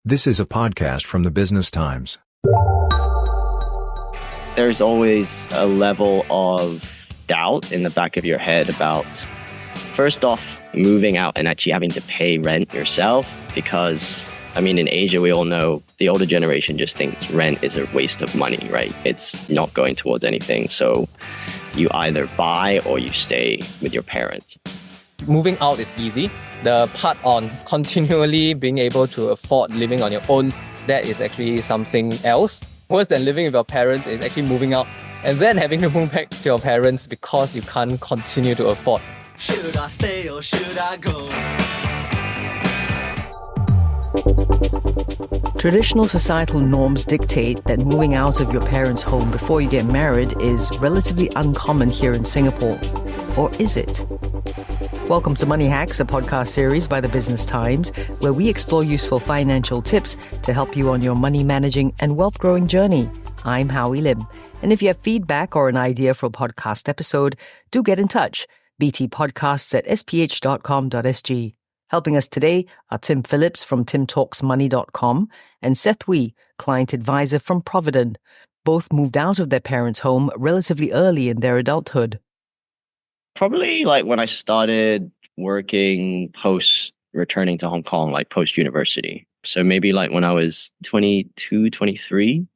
This is a podcast from the Business Times. There's always a level of doubt in the back of your head about, first off, moving out and actually having to pay rent yourself. Because, in Asia, we all know the older generation just thinks rent is a waste of money, right? It's not going towards anything. So you either buy or you stay with your parents. Moving out is easy. The part on continually being able to afford living on your own, that is actually something else. Worse than living with your parents is actually moving out and then having to move back to your parents because you can't continue to afford. Should I stay or should I go? Traditional societal norms dictate that moving out of your parents' home before you get married is relatively uncommon here in Singapore. Or is it? Welcome to Money Hacks, a podcast series by the Business Times, where we explore useful financial tips to help you on your money managing and wealth growing journey. I'm Howie Lim. And if you have feedback or an idea for a podcast episode, do get in touch. btpodcasts@sph.com.sg. Helping us today are Tim Phillips from timtalksmoney.com and Seth Wee, client advisor from Providend. Both moved out of their parents' home relatively early in their adulthood. Probably when I started working post returning to Hong Kong, post university. So maybe when I was 22, 23.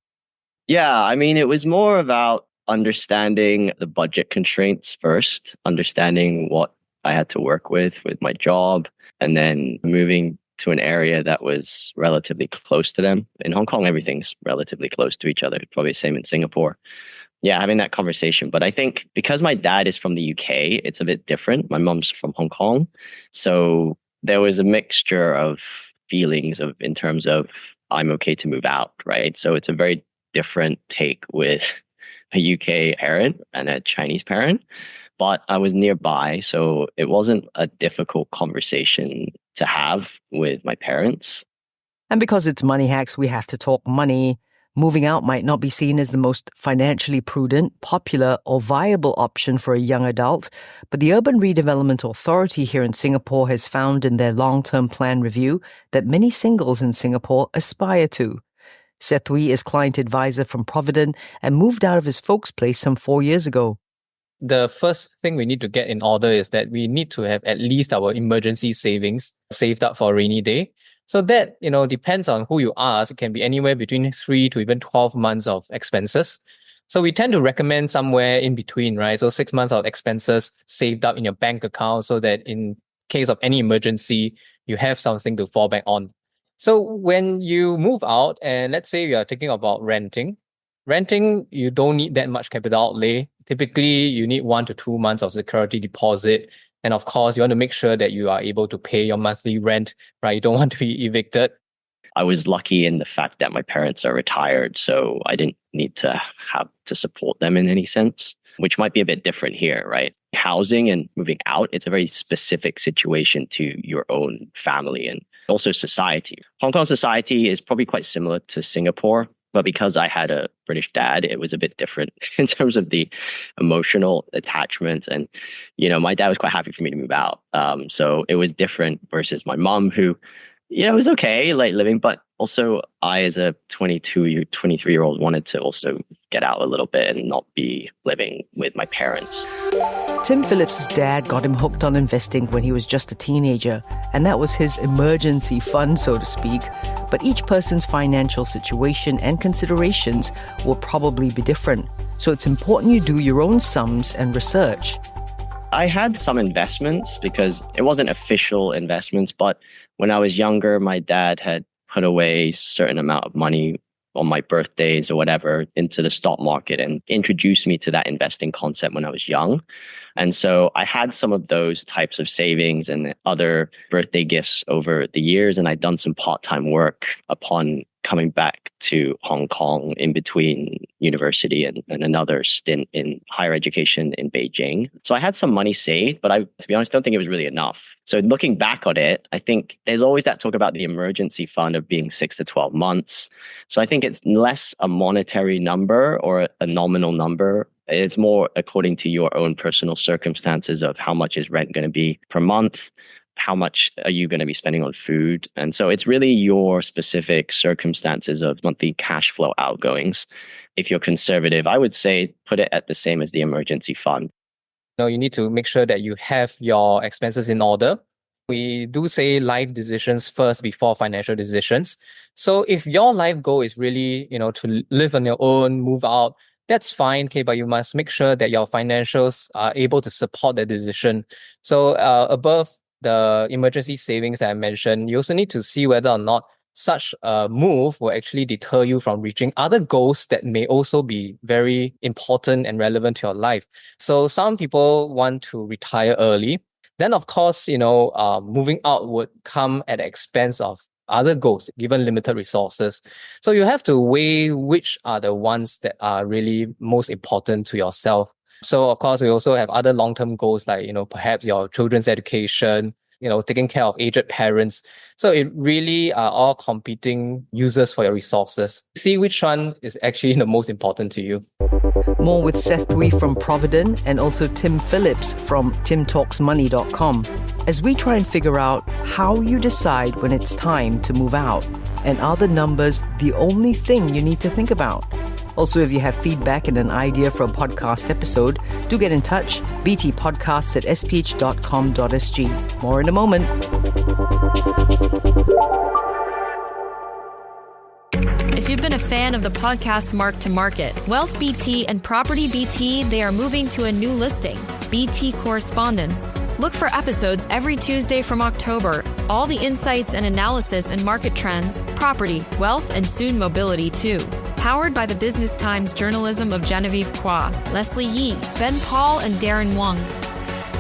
Yeah, it was more about understanding the budget constraints first, understanding what I had to work with my job, and then moving to an area that was relatively close to them. In Hong Kong, everything's relatively close to each other. Probably the same in Singapore. Yeah, having that conversation. But I think because my dad is from the UK, it's a bit different. My mom's from Hong Kong. So there was a mixture of feelings in terms of I'm okay to move out, right? So it's a very different take with a UK parent and a Chinese parent. But I was nearby, so it wasn't a difficult conversation to have with my parents. And because it's Money Hacks, we have to talk money. Moving out might not be seen as the most financially prudent, popular, or viable option for a young adult, but the Urban Redevelopment Authority here in Singapore has found in their long-term plan review that many singles in Singapore aspire to. Seth Wee is client advisor from Providend and moved out of his folks' place some 4 years ago. The first thing we need to get in order is that we need to have at least our emergency savings saved up for a rainy day. So that, depends on who you ask. It can be anywhere between 3 to even 12 months of expenses. So we tend to recommend somewhere in between, right? So 6 months of expenses saved up in your bank account so that in case of any emergency, you have something to fall back on. So when you move out and let's say you are thinking about renting, you don't need that much capital outlay. Typically, you need 1 to 2 months of security deposit. And of course, you want to make sure that you are able to pay your monthly rent, right? You don't want to be evicted. I was lucky in the fact that my parents are retired, so I didn't need to have to support them in any sense, which might be a bit different here, right? Housing and moving out, it's a very specific situation to your own family and also society. Hong Kong society is probably quite similar to Singapore. But because I had a British dad, it was a bit different in terms of the emotional attachment. And, my dad was quite happy for me to move out. So it was different versus my mom who, it was okay, living. But also I, as a 23-year-old, wanted to also get out a little bit and not be living with my parents. Tim Phillips' dad got him hooked on investing when he was just a teenager, and that was his emergency fund, so to speak. But each person's financial situation and considerations will probably be different. So it's important you do your own sums and research. I had some investments because it wasn't official investments, but when I was younger, my dad had put away a certain amount of money on my birthdays or whatever into the stock market and introduced me to that investing concept when I was young. And so I had some of those types of savings and other birthday gifts over the years. And I'd done some part-time work upon coming back to Hong Kong in between university and another stint in higher education in Beijing. So I had some money saved, but to be honest, don't think it was really enough. So looking back on it, I think there's always that talk about the emergency fund of being 6 to 12 months. So I think it's less a monetary number or a nominal number. It's more according to your own personal circumstances of how much is rent going to be per month, how much are you going to be spending on food? And so it's really your specific circumstances of monthly cash flow outgoings. If you're conservative, I would say put it at the same as the emergency fund. You need to make sure that you have your expenses in order. We do say life decisions first before financial decisions. So if your life goal is really, to live on your own, move out, that's fine, okay, but you must make sure that your financials are able to support that decision. So above the emergency savings that I mentioned, you also need to see whether or not such a move will actually deter you from reaching other goals that may also be very important and relevant to your life. So some people want to retire early. Then, of course, moving out would come at the expense of other goals, given limited resources. So you have to weigh which are the ones that are really most important to yourself. So, of course, we also have other long-term goals like, perhaps your children's education, taking care of aged parents. So it really are all competing users for your resources. See which one is actually the most important to you. More with Seth Wee from Providend and also Tim Phillips from timtalksmoney.com as we try and figure out how you decide when it's time to move out. And are the numbers the only thing you need to think about? Also, if you have feedback and an idea for a podcast episode, do get in touch. btpodcasts@sph.com.sg. More in a moment. If you've been a fan of the podcast Mark to Market, Wealth BT and Property BT, they are moving to a new listing, BT Correspondence. Look for episodes every Tuesday from October. All the insights and analysis and market trends, property, wealth, and soon mobility too. Powered by the Business Times journalism of Genevieve Kwa, Leslie Yee, Ben Paul, and Darren Wong.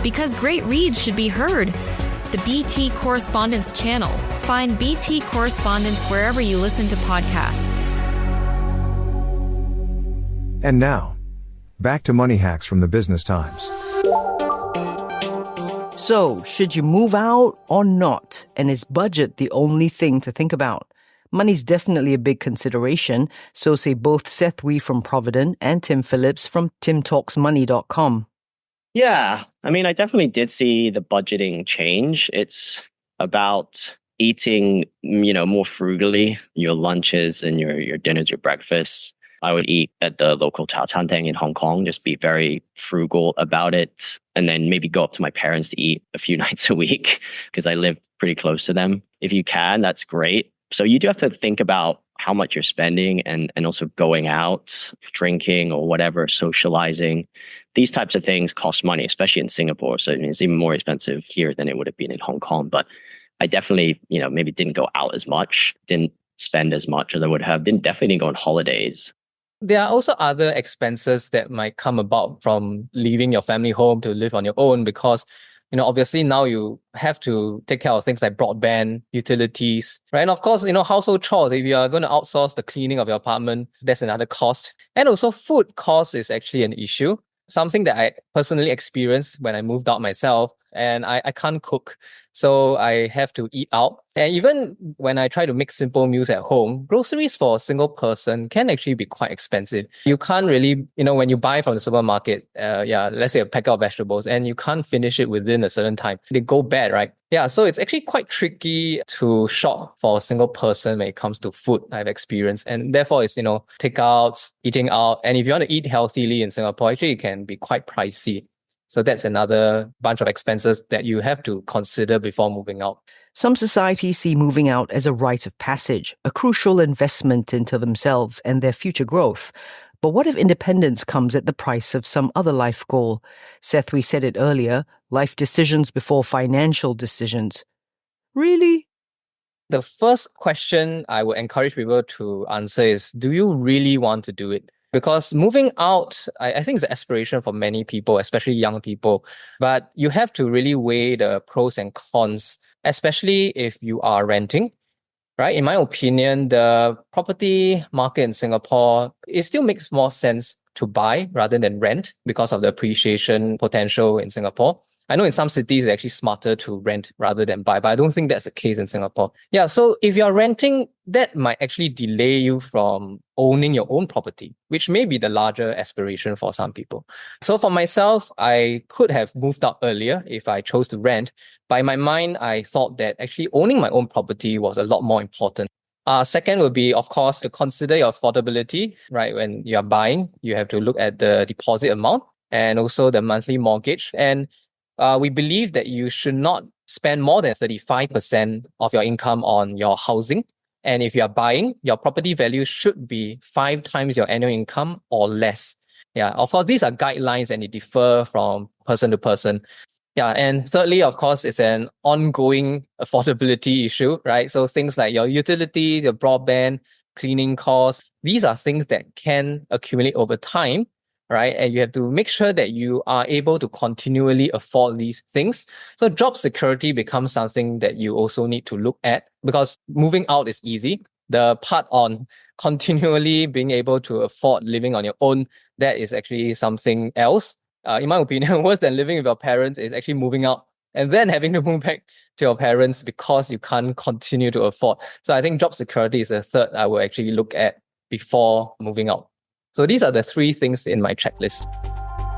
Because great reads should be heard. The BT Correspondence channel. Find BT Correspondence wherever you listen to podcasts. And now, back to Money Hacks from the Business Times. So, should you move out or not? And is budget the only thing to think about? Money's definitely a big consideration, so say both Seth Wee from Providend and Tim Phillips from timtalksmoney.com. Yeah, I mean, I definitely did see the budgeting change. It's about eating, more frugally, your lunches and your dinners, your breakfasts. I would eat at the local cha teng in Hong Kong, just be very frugal about it. And then maybe go up to my parents to eat a few nights a week because I live pretty close to them. If you can, that's great. So you do have to think about how much you're spending and also going out, drinking or whatever, socializing. These types of things cost money, especially in Singapore. So it's even more expensive here than it would have been in Hong Kong. But I definitely, maybe didn't go out as much, didn't spend as much as I would have, definitely didn't go on holidays. There are also other expenses that might come about from leaving your family home to live on your own because obviously now you have to take care of things like broadband, utilities, right? And of course, household chores. If you are going to outsource the cleaning of your apartment, that's another cost. And also food cost is actually an issue. Something that I personally experienced when I moved out myself, and I can't cook. So I have to eat out. And even when I try to make simple meals at home, groceries for a single person can actually be quite expensive. You can't really, when you buy from the supermarket, let's say a packet of vegetables, and you can't finish it within a certain time. They go bad, right? Yeah, so it's actually quite tricky to shop for a single person when it comes to food I've experienced. And therefore it's, takeouts, eating out. And if you want to eat healthily in Singapore, actually it can be quite pricey. So that's another bunch of expenses that you have to consider before moving out. Some societies see moving out as a rite of passage, a crucial investment into themselves and their future growth. But what if independence comes at the price of some other life goal? Seth Wee said it earlier, life decisions before financial decisions. Really? The first question I would encourage people to answer is, do you really want to do it? Because moving out, I think it's an aspiration for many people, especially young people. But you have to really weigh the pros and cons, especially if you are renting, right? In my opinion, the property market in Singapore, it still makes more sense to buy rather than rent because of the appreciation potential in Singapore. I know in some cities it's actually smarter to rent rather than buy, but I don't think that's the case in Singapore. Yeah, so if you're renting, that might actually delay you from owning your own property, which may be the larger aspiration for some people. So for myself, I could have moved out earlier if I chose to rent. But in my mind, I thought that actually owning my own property was a lot more important. Second would be, of course, to consider your affordability, right? When you're buying, you have to look at the deposit amount and also the monthly mortgage. And we believe that you should not spend more than 35% of your income on your housing. And if you are buying, your property value should be 5 times your annual income or less. Yeah, of course, these are guidelines and they differ from person to person. Yeah, and thirdly, of course, it's an ongoing affordability issue, right? So things like your utilities, your broadband, cleaning costs, these are things that can accumulate over time, right? And you have to make sure that you are able to continually afford these things. So job security becomes something that you also need to look at, because moving out is easy. The part on continually being able to afford living on your own, that is actually something else. In my opinion, worse than living with your parents is actually moving out and then having to move back to your parents because you can't continue to afford. So I think job security is the third I will actually look at before moving out. So these are the 3 things in my checklist.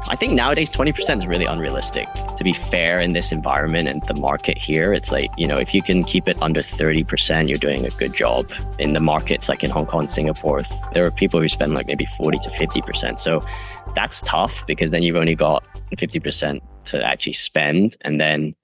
I think nowadays 20% is really unrealistic. To be fair, in this environment and the market here, it's like, if you can keep it under 30%, you're doing a good job. In the markets like in Hong Kong, Singapore, there are people who spend like maybe 40 to 50%. So that's tough, because then you've only got 50% to actually spend, and then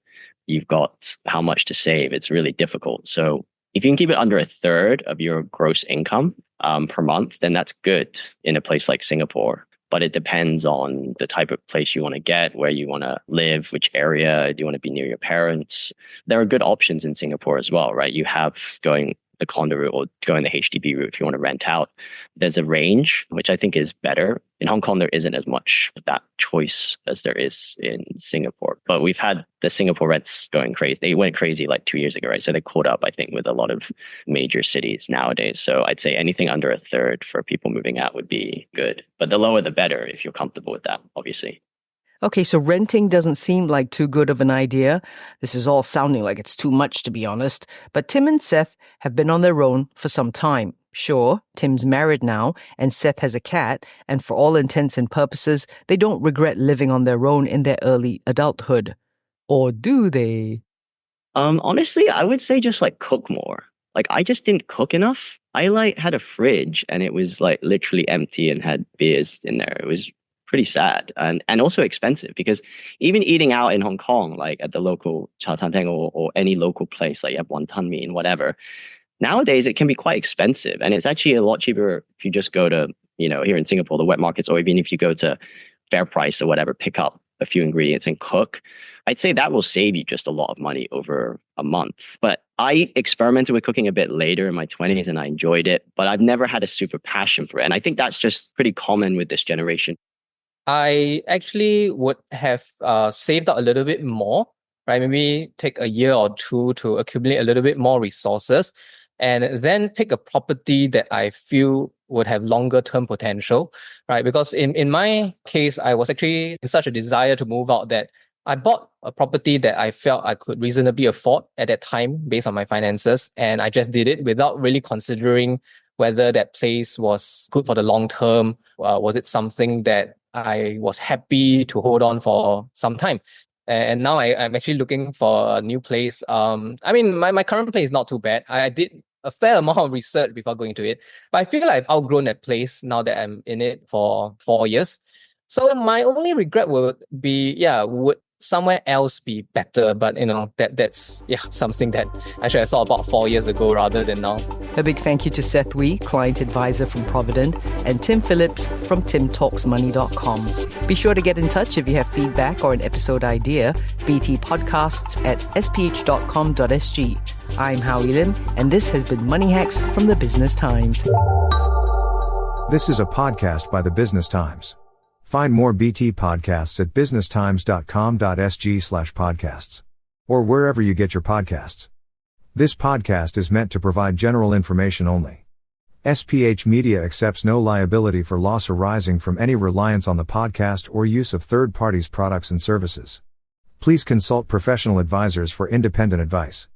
you've got how much to save. It's really difficult. So if you can keep it under a third of your gross income per month, then that's good in a place like Singapore. But it depends on the type of place you want to get, where you want to live, which area. Do you want to be near your parents? There are good options in Singapore as well, right? You have going the condo route or going the HDB route if you want to rent out. There's a range, which I think is better. In Hong Kong, there isn't as much of that choice as there is in Singapore. But we've had the Singapore rents going crazy. They went crazy like 2 years ago, right? So they caught up, I think, with a lot of major cities nowadays. So I'd say anything under a third for people moving out would be good. But the lower, the better, if you're comfortable with that, obviously. Okay, so renting doesn't seem like too good of an idea. This is all sounding like it's too much, to be honest. But Tim and Seth have been on their own for some time. Sure, Tim's married now, and Seth has a cat, and for all intents and purposes, they don't regret living on their own in their early adulthood. Or do they? Honestly, I would say just like cook more. Like I just didn't cook enough. I had a fridge and it was like literally empty and had beers in there. It was pretty sad and also expensive, because even eating out in Hong Kong, like at the local Chow Tan Teng or any local place, like you have wonton mee and whatever, nowadays it can be quite expensive. And it's actually a lot cheaper if you just go to, here in Singapore, the wet markets, or even if you go to Fair Price or whatever, pick up a few ingredients and cook. I'd say that will save you just a lot of money over a month. But I experimented with cooking a bit later in my 20s and I enjoyed it, but I've never had a super passion for it. And I think that's just pretty common with this generation. I actually would have saved up a little bit more, right? Maybe take a year or 2 to accumulate a little bit more resources, and then pick a property that I feel would have longer term potential, right? Because in my case, I was actually in such a desire to move out that I bought a property that I felt I could reasonably afford at that time based on my finances. And I just did it without really considering whether that place was good for the long term. Was it something that I was happy to hold on for some time? And now I'm actually looking for a new place. My current place is not too bad. I did a fair amount of research before going to it, but I feel like I've outgrown that place now that I'm in it for 4 years. So my only regret would be, would somewhere else be better? But that's something that I should have thought about 4 years ago rather than now. A big thank you to Seth Wee, client advisor from Providend, and Tim Phillips from timtalksmoney.com. Be sure to get in touch if you have feedback or an episode idea. btpodcasts@sph.com.sg. I'm Howie Lim, and this has been Money Hacks from the Business Times. This is a podcast by the Business Times. Find more BT podcasts at businesstimes.com.sg/podcasts or wherever you get your podcasts. This podcast is meant to provide general information only. SPH Media accepts no liability for loss arising from any reliance on the podcast or use of third parties' products and services. Please consult professional advisors for independent advice.